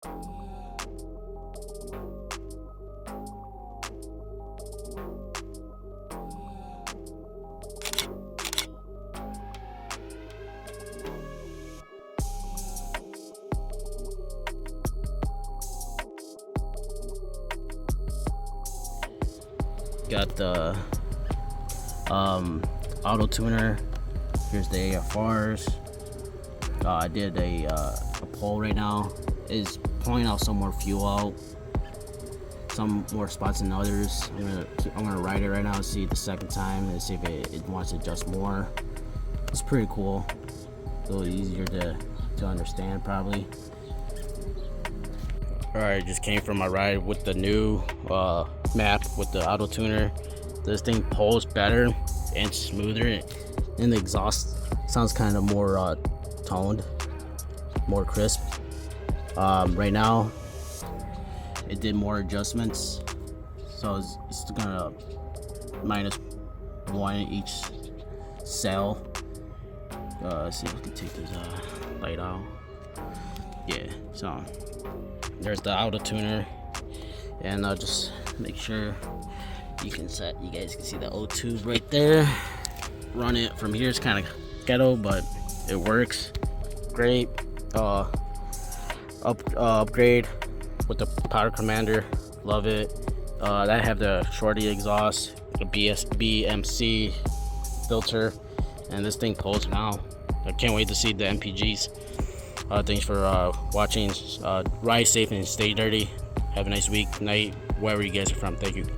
Got the auto tuner. Here's the AFRs. I did a poll right now. It's pulling out some more fuel out, some more spots than others. I'm gonna ride it right now and see the second time and see if it wants to adjust more. It's pretty cool. A little easier to understand probably. Alright, just came from my ride with the new map with the auto tuner. This thing pulls better and smoother, and the exhaust sounds kind of more toned, more crisp. Right now it did more adjustments, so it's gonna -1 each cell. Let's see if I can take this light out. Yeah, so there's the auto tuner, and I'll just make sure you guys can see the O2 right there. Run it from here. It's kind of ghetto, but it works great. Upgrade with the power commander, love it. I have the shorty exhaust, the BMC filter, and this thing pulls now. I can't wait to see the MPGs. Thanks for watching. Ride safe and stay dirty. Have a nice week, night, wherever you guys are from. Thank you.